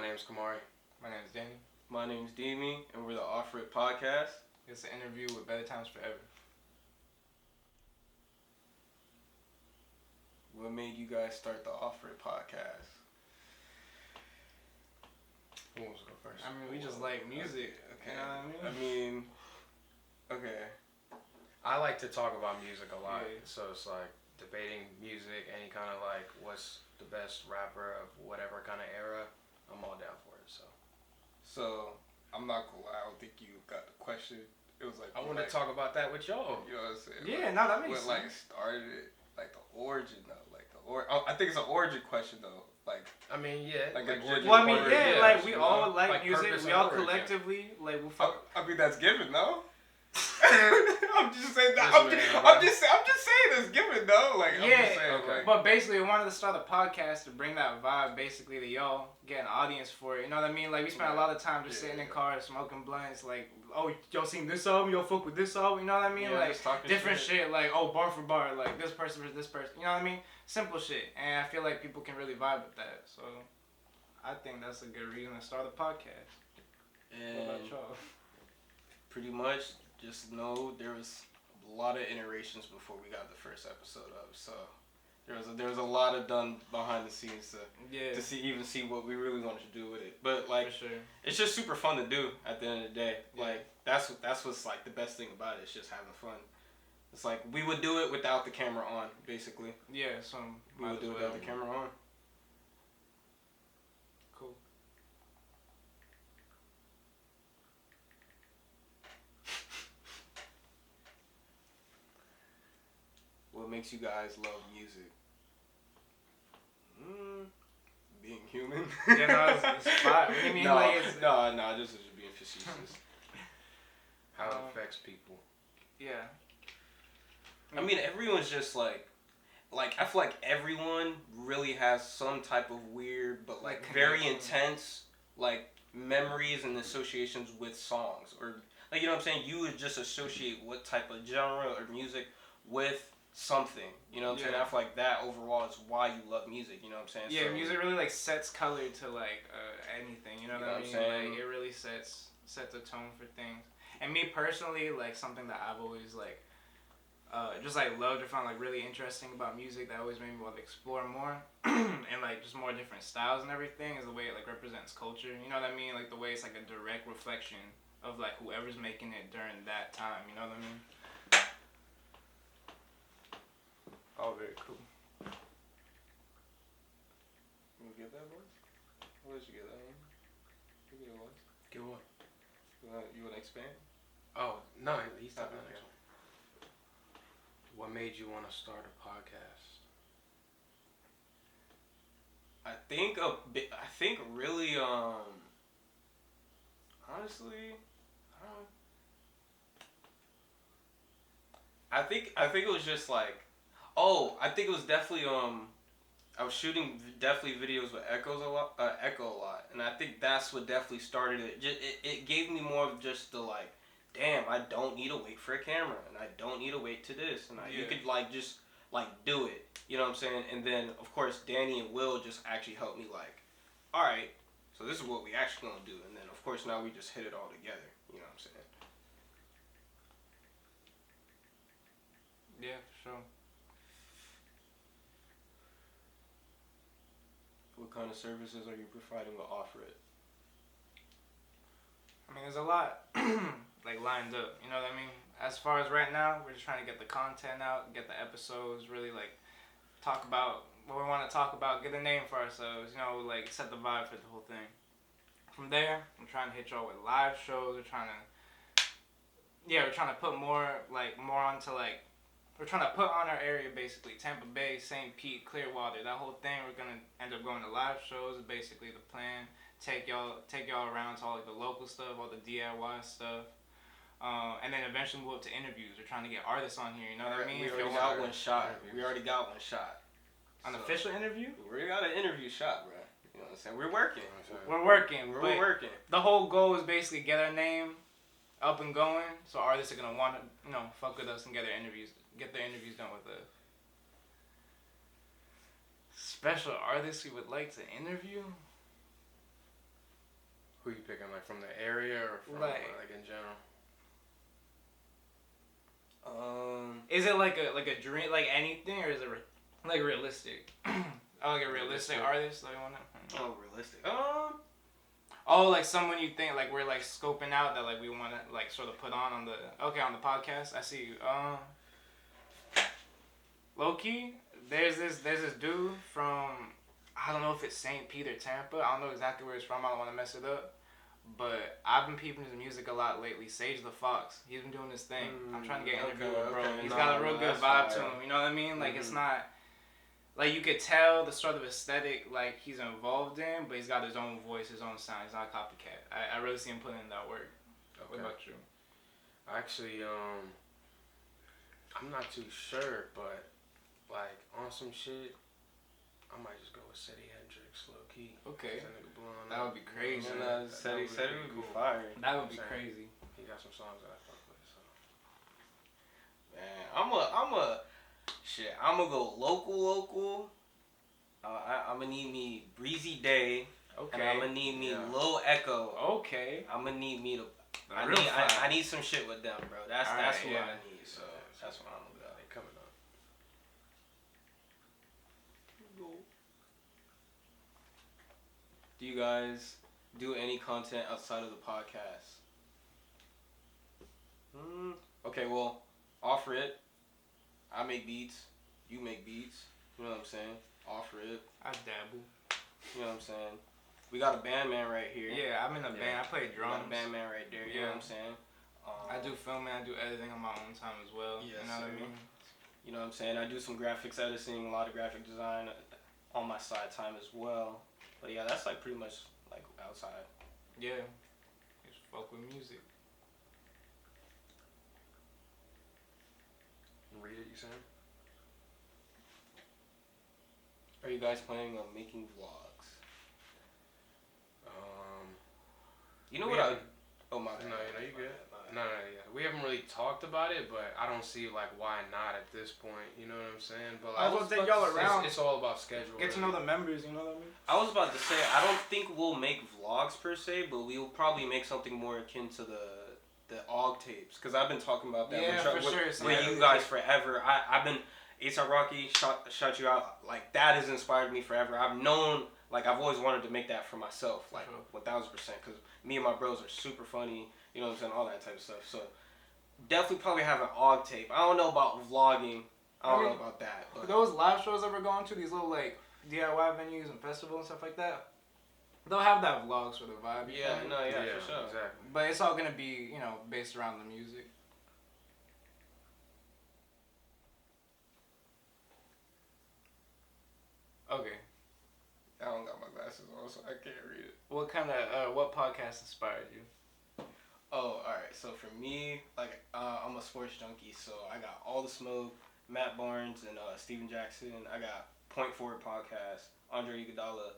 name's Kamari. My name is Danny. My name's Demi, and we're the OFFRIP podcast. It's an interview with Better Times Forever. What made you guys start the OFFRIP podcast? Who wants to go first? I mean, we just like music. Okay. You know what I mean? Okay. I like to talk about music a lot, Yeah. so it's like debating music, any kind of like what's the best rapper of whatever kind of era. I'm all down for it. So I'm not gonna lie, I don't think you got the question. It was like I want to talk about that with y'all. You know what I'm saying? Yeah, like, no, that makes what sense. started it, like the origin though, I think it's an origin question though. Like I mean, yeah. Like an origin Well, I mean, story, yeah, like we all like music. purpose We and all origin. collectively like we fuck. I mean that's given, no? I'm just saying that. Listen, I'm just saying it's given, though. Like I'm Yeah, just saying, okay. like, But basically, we wanted to start a podcast to bring that vibe, basically, to y'all, get an audience for it. You know what I mean? Like we spent a lot of time just sitting in cars, smoking blunts. Like, oh, y'all seen this album? Y'all fuck with this album? You know what I mean? Yeah, like just talking different shit. Like, oh, bar for bar. Like this person versus this person. You know what I mean? Simple shit. And I feel like people can really vibe with that. So, I think that's a good reason to start a podcast. And What about y'all? pretty much, just know there was a lot of iterations before we got the first episode up. So there was a lot of done behind the scenes to see what we really wanted to do with it. But like, for sure. it's just super fun to do at the end of the day. Yeah. Like that's what's like the best thing about it. It's just having fun. It's like we would do it without the camera on, basically. Yeah, so We would do it without the camera on. Cool. What makes you guys love music? Being human. Yeah, no, it's fine. What do you mean, no, like it's... no, this is being facetious. How it affects people. Yeah. I mean, everyone's just like I feel like everyone really has some type of weird, but like very intense, like memories and associations with songs, or like, you know what I'm saying. You would just associate what type of genre or music with something. You know what I'm saying. I feel like that overall is why you love music. You know what I'm saying. Yeah, so, music really like sets color to like anything. You know what I mean? saying? Like it really sets a tone for things. And me personally, like something that I've always like just like loved or found like really interesting about music that always made me want to explore more and like just more different styles and everything is the way it like represents culture. You know what I mean? Like the way it's like a direct reflection of like whoever's making it during that time. You know what I mean? Oh, very cool. You get that voice? Where did you get that one? You get a voice? Get what? You want to expand? Oh, no, he's talking Okay. next one. What made you want to start a podcast? I think really honestly, I think it was just like, I think it was definitely I was shooting definitely videos with Echo a lot, and I think that's what definitely started it. It gave me more of just the like, damn, I don't need to wait for a camera, and I don't need to wait to this, and you could like just like do it. You know what I'm saying? And then of course Danny and Will just actually helped me like, all right, so this is what we actually gonna do, and then of course now we just hit it all together. You know what I'm saying? Yeah, for sure. What kind of services are you providing with OFFRIP? I mean, there's a lot like lined up. You know what I mean? As far as right now, we're just trying to get the content out, get the episodes, really like talk about what we want to talk about, get a name for ourselves. You know, like set the vibe for the whole thing. From there, I'm trying to hit y'all with live shows. We're trying to put more onto like. We're trying to put on our area basically, Tampa Bay, St. Pete, Clearwater, that whole thing. We're gonna end up going to live shows. Is basically the plan. Take y'all around to all like the local stuff, all the DIY stuff, and then eventually move up to interviews. We're trying to get artists on here. You know what I mean? We already got one shot. We already got one shot. An official interview? We already got an interview shot, bro. You know what I'm saying? We're working. We're working. We're working. The whole goal is basically get our name up and going, so artists are gonna want to, fuck with us and get their interviews done with us. Special artists we would like to interview? from the area or from Like- like in general? Is it like a dream, like anything, or is it like realistic? Oh, like a realistic artist, like one. Oh, realistic. Oh, like someone you think like we're like scoping out that like we want to like sort of put on the podcast. I see you. Low key, there's this dude from, I don't know if it's St. Pete or Tampa. I don't know exactly where he's from. I don't want to mess it up. But I've been peeping his music a lot lately. Sage the Fox. He's been doing his thing. I'm trying to get an interview with bro. Okay. He's got a real good vibe to him. You know what I mean? Like it's not, like you could tell the sort of aesthetic like he's involved in, but he's got his own voice, his own sound. He's not a copycat. I really see him putting in that work. Okay. What about you? Actually, I'm not too sure, but like on some shit, I might just go with City Hendrix, low key. Okay. That nigga blowing That up. would be crazy. You know And what I'm said saying? it would be fire. That would be Same. crazy. He got some songs that I fuck with. So. Man, I'm gonna go local. I'm gonna need me Breezy Day, Okay. and I'm gonna need me Yeah. Lil Echo. Okay. I'm gonna need me to. The I real need fire. I need some shit with them, bro. That's Alright, what yeah. I need. So that's what I'm gonna go. They coming up. Do you guys do any content outside of the podcast? Okay, well, offer it. I make beats. You make beats. You know what I'm saying? Offer it. I dabble. You know what I'm saying? We got a band man right here. Yeah, I'm in a band. I play We drums. got a band man right there. You know what I'm saying? I do filming. I do editing on my own time as well. Yes, you know what I sir. mean? You know what I'm saying? I do some graphics editing, a lot of graphic design on my side time as well. But yeah, that's like pretty much like outside. Yeah. Just fuck with music. Read it, you saying? Are you guys planning on making vlogs? You know We what I? haven't- Oh my bad. No, you good. My bad. No, yeah. We haven't really talked about it, but I don't see like why not at this point. You know what I'm saying? But like, I was gonna take y'all around. It's all about schedule. Get to know the members, you know what I mean? I was about to say I don't think we'll make vlogs per se, but we'll probably make something more akin to the OG tapes, because I've been talking about that Yeah, with, for sure. with Yeah. you guys forever. I've been A$AP Rocky shout you out, like that has inspired me forever. I've known, like I've always wanted to make that for myself, like Sure. 1000%, because me and my bros are super funny, you know what I'm saying, all that type of stuff. So definitely probably have an OG tape. I don't know about vlogging. I don't know about that. But Those live shows that we're going to, these little like DIY venues and festivals and stuff like that, they'll have that vlog sort of vibe. you yeah, feel me? no, yeah, for sure. Exactly. But it's all gonna be, you know, based around the music. Okay. I don't got my glasses on, so I can't read it. What kind of what podcast inspired you? Oh, alright. So for me, like, I'm a sports junkie, so I got All the Smoke, Matt Barnes, and Steven Jackson. I got Point Forward Podcast, Andre Iguodala,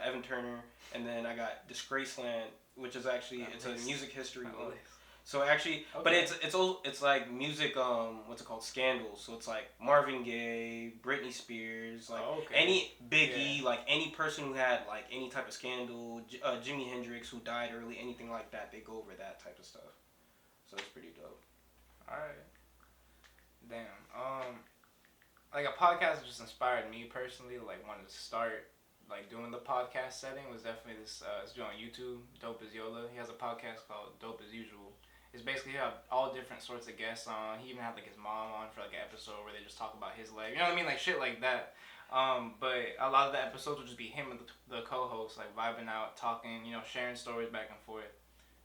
Evan Turner, and then I got Disgraceland, which is actually it's a music history one. So actually, but Okay. it's like music. What's it called? Scandals. So it's like Marvin Gaye, Britney Spears, like Oh, okay. any Biggie, like any person who had like any type of scandal. Jimi Hendrix, who died early, anything like that. They go over that type of stuff. So it's pretty dope. Alright. Damn. Like a podcast just inspired me personally. Like wanted to start like doing the podcast setting was definitely this. It's doing on YouTube. Dope as Yola. He has a podcast called Dope as Usual. It's basically he have all different sorts of guests on. He even had like his mom on for like an episode where they just talk about his life. You know what I mean? Like shit like that. But a lot of the episodes would just be him and the co-host like vibing out, talking, you know, sharing stories back and forth.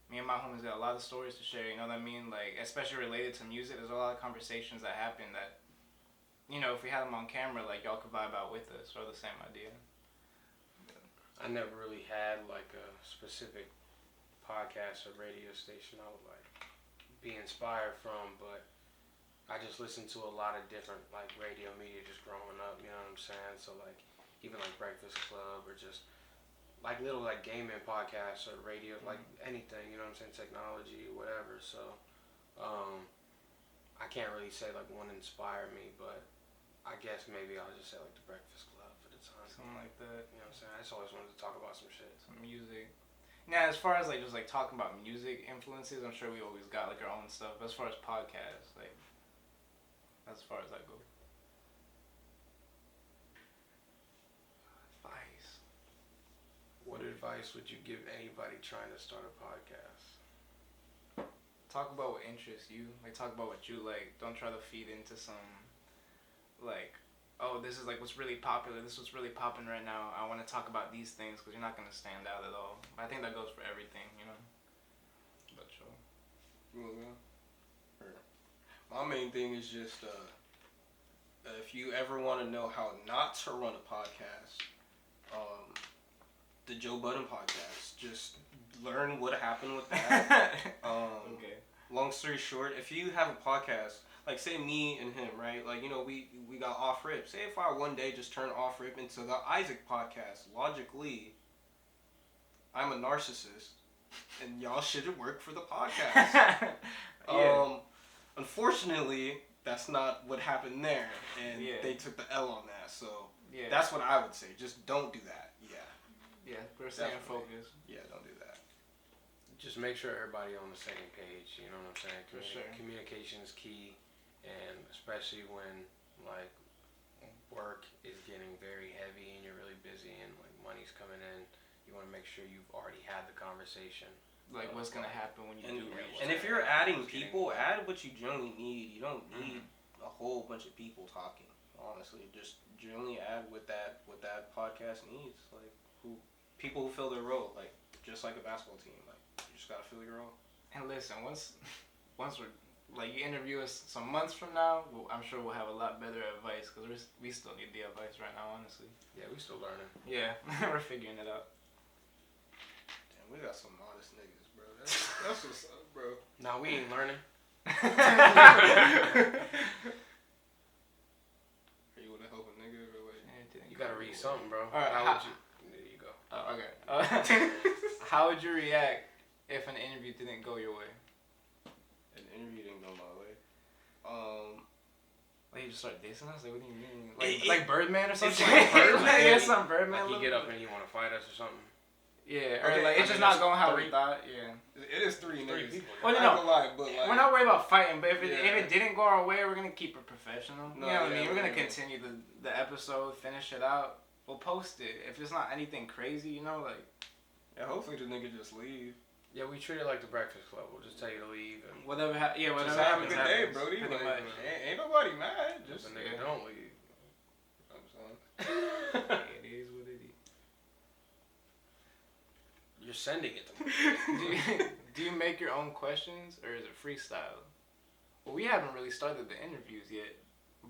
Me and my homies got a lot of stories to share, you know what I mean? Like, especially related to music, there's a lot of conversations that happen that, you know, if we had them on camera, like, y'all could vibe out with us, or the same idea. I never really had like a specific podcast or radio station I would like be inspired from, but I just listened to a lot of different like radio media just growing up, you know what I'm saying? So like even like Breakfast Club or just like little like gaming podcasts or radio, like anything, you know what I'm saying, technology, whatever. So I can't really say like one inspired me, but I guess maybe I'll just say like the Breakfast Club for the time. Something like that. You know what I'm saying? I just always wanted to talk about some shit. Some music. Yeah, as far as like just like talking about music influences, I'm sure we always got like our own stuff. But as far as podcasts, like as far as I go. Advice. What advice would you give anybody trying to start a podcast? Talk about what interests you. Like talk about what you like. Don't try to feed into some like, oh, this is like what's really popular. This is what's really popping right now. I want to talk about these things because you're not gonna stand out at all. But I think that goes for everything, you know. But sure. My main thing is just if you ever want to know how not to run a podcast, the Joe Budden podcast. Just learn what happened with that. Okay. Long story short, if you have a podcast, like say me and him, right? Like, you know, we got OFFRIP. Say if I one day just turn OFFRIP into the Isaac podcast, logically, I'm a narcissist, and y'all shouldn't work for the podcast. Yeah. Unfortunately, that's not what happened there, and they took the L on that. So that's what I would say. Just don't do that. Yeah, we're staying focused. Yeah, don't do that. Just make sure everybody on the same page. You know what I'm saying? For sure. Communication is key, and especially when like work is getting very heavy and you're really busy and like money's coming in, you want to make sure you've already had the conversation. Like what's gonna happen when you do reach. And if you're adding people, add what you generally need. You don't need a whole bunch of people talking. Honestly, just generally add what that podcast needs. Like people who fill their role, like just like a basketball team. Like you just gotta fill your role. And listen, once we're like you interview us some months from now, I'm sure we'll have a lot better advice because we still need the advice right now, honestly. Yeah, we still learning. Yeah, we're figuring it out. Damn, we got some honest niggas, bro. That's what's up, bro. Nah, we ain't learning. Are you wanna help a nigga or what? You gotta read something, bro. All right, How would you? There you go. Okay. How would you react if an interview didn't go your way? An interview didn't go my way. Like you just start dissing us? Like what do you mean? Like Birdman or something? like Birdman. Yeah, some Birdman. Like you get up and you want to fight us or something. Yeah, or Okay, like it's just not going how we thought. Yeah. It is three niggas. people. Well, I no, ain't gonna lie, but like we're not worried about fighting, but if it didn't go our way, we're gonna keep it professional. No, you know what I yeah, mean? We're gonna yeah. continue the episode, finish it out. We'll post it. If it's not anything crazy, you know, like yeah, hopefully the nigga just leave. Yeah, we treat it like the Breakfast Club. We'll just tell you to leave and whatever. Whatever Just have a happens. good day, happens, Brody. pretty Like, much. ain't nobody mad. just Just the nigga don't leave. I'm saying. It is what it is. You're sending it to me. Do you make your own questions or is it freestyle? Well, we haven't really started the interviews yet,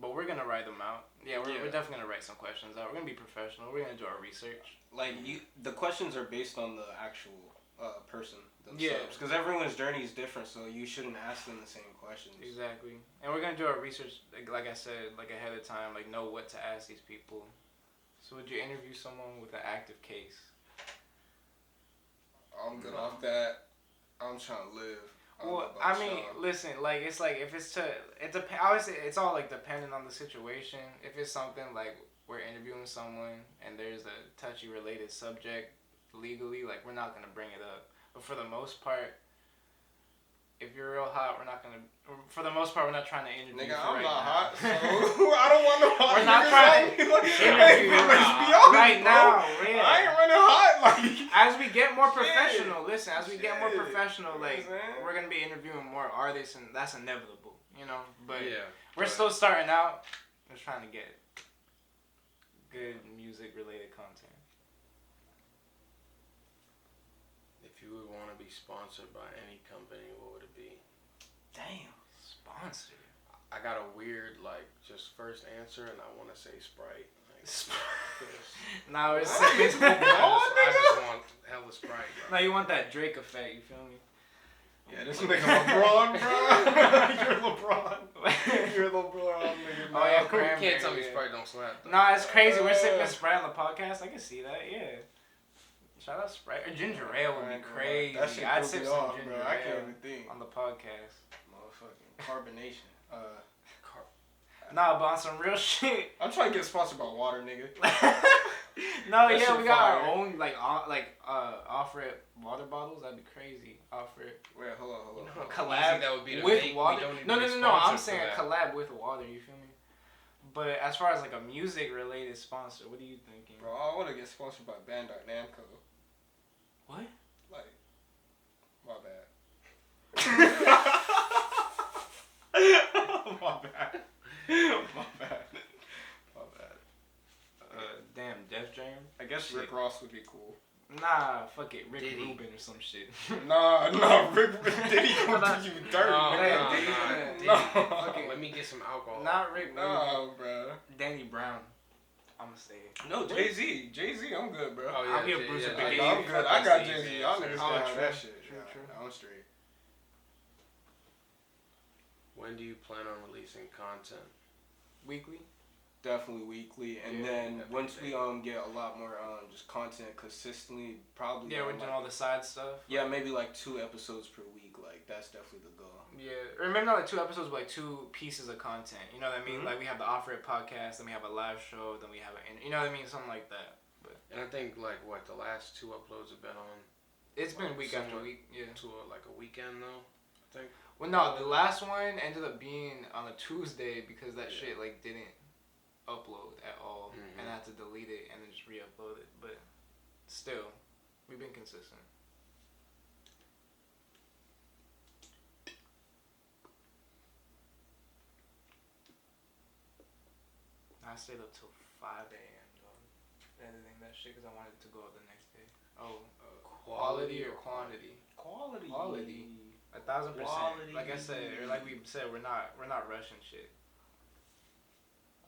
but we're gonna write them out. Yeah, we're definitely gonna write some questions out. We're gonna be professional. We're gonna do our research. Like the questions are based on the actual person themselves. Yeah. Because everyone's journey is different, so you shouldn't ask them the same questions. Exactly. And we're gonna do our research, like I said, like ahead of time, like know what to ask these people. So would you interview someone with an active case? I'm good off that. I'm trying to live. Well, I mean, listen, like it's like if it's obviously it's all like dependent on the situation. If it's something like we're interviewing someone and there's a touchy related subject legally, like we're not gonna bring it up. But for the most part, if you're real hot, we're not gonna. For the most part, we're not trying to interview. Nigga, you I'm right not now. hot, so I don't want no hot. We're not niggas trying on to me. Like, interview you let's be honest, right bro. now. Yeah. I ain't running hot. Like As we get more Shit. professional, listen. As we get more Shit. professional, like You know what I'm saying? we're gonna be interviewing more artists, and that's inevitable, you know. But Yeah. we're still starting out. We're trying to get good music-related content. If you would want to be sponsored by any company, what would it be? Damn, sponsor. I got a weird just first answer, and I want to say Sprite. Now it's. I just want hella Sprite. Now you want that Drake effect? You feel me? yeah, this nigga LeBron, bro. You're LeBron. You're LeBron, nigga. Oh yeah, You cranberry. can't tell me Sprite don't slap. Though. Nah, it's crazy. We're sipping Sprite on the podcast. I can see that. Yeah. Shout out Sprite or ginger ale would be crazy. That shit I'd threw sip me some off, ginger bro. I can't ale even think. on the podcast. Motherfucking carbonation. Nah, but on some real shit. I'm trying to get sponsored by water, nigga. No, That yeah, shit we got our fire. own off-rip water bottles. That'd be crazy. Off-rip. Wait, hold on. You know how Collab easy that would be to with make? water. We don't even No. be I'm sponsored saying for a that. collab with water. You feel me? But as far as like a music-related sponsor, what are you thinking? Bro, I want to get sponsored by Bandai Namco. What? Like, my bad. My bad. My bad. My bad. Damn, Def Jam. I guess Shit. Rick Ross would be cool. Nah, fuck it, Rick Diddy. Rubin or some shit. Nah, Rick Diddy gonna do you dirty. No, Diddy. No. Okay. Let me get some alcohol. Not Rick Rubin. Nah, bro. Danny Brown. I'ma say it. No, Jay-Z. Jay-Z, I'm good, bro. Oh, yeah, I'll be a Jay- Bruce yeah, Big I'm Dave. good. I got Jay-Z. Y'all niggas Oh, got true, that shit. true, Yeah, true. I'm straight. When do you plan on releasing content? Weekly. Definitely weekly, and Yeah, then that'd be once we big. get a lot more just content consistently, probably Yeah, we're doing all the side stuff. yeah, maybe like 2 episodes per week. Like that's definitely the goal. Yeah, remember not like 2 episodes, but like 2 pieces of content. You know what I mean? Mhm. Like we have the OFFRIP podcast, then we have a live show, then we have you know what I mean? Something like that. But And I think like what the last 2 uploads have been on it's been week after Somewhat. week. Yeah. to like a weekend though. I think. Well, no, the last one ended up being on a Tuesday because that Yeah. shit like didn't upload at all, Mhm. and I had to delete it and then just re-upload it. But still, we've been consistent. I stayed up till 5 a.m. though, editing that shit because I wanted it to go up the next day. Oh, quality or quantity? Quality. Quality. 1,000%. Quality. Like I said, or like we said, we're not rushing shit.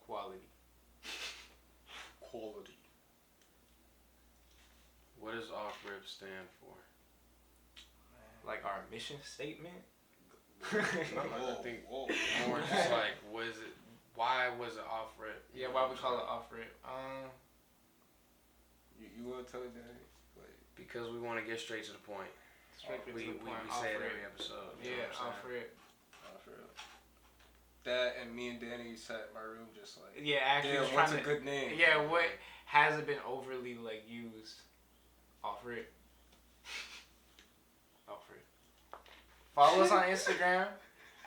Quality. Quality. What does OFFRIP stand for? Like our mission statement. I think Whoa. more just like was it? Why was it OFFRIP? Yeah, why we call it OFFRIP? You want to tell it, Danny? Like, Because we want to get straight to the point. Strictly We to the point. say it OFFRIP. every episode. You know Yeah, what I'm saying? OFFRIP. for real. That and me and Danny sat in my room just like, Yeah, actually, damn, just what's a trying to. good name? Yeah, what hasn't been overly like used? OFFRIP. OFFRIP. Follow us on Instagram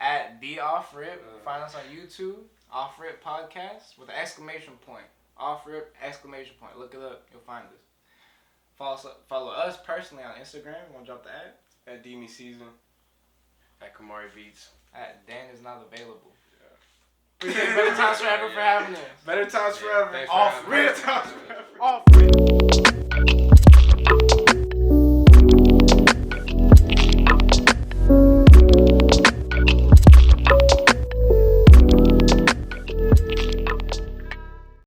at the OFFRIP. Find us on YouTube, OFFRIP Podcast with an exclamation point. OFFRIP exclamation point. Look it up. You'll find us. Follow us personally on Instagram. You want to drop the ad? At Demi Season. At Kamari Beats. At Dan is not available. Yeah. Appreciate Better Times Forever for having us. Better times Yeah, forever. thanks for Off having rip. us. Times forever. Off.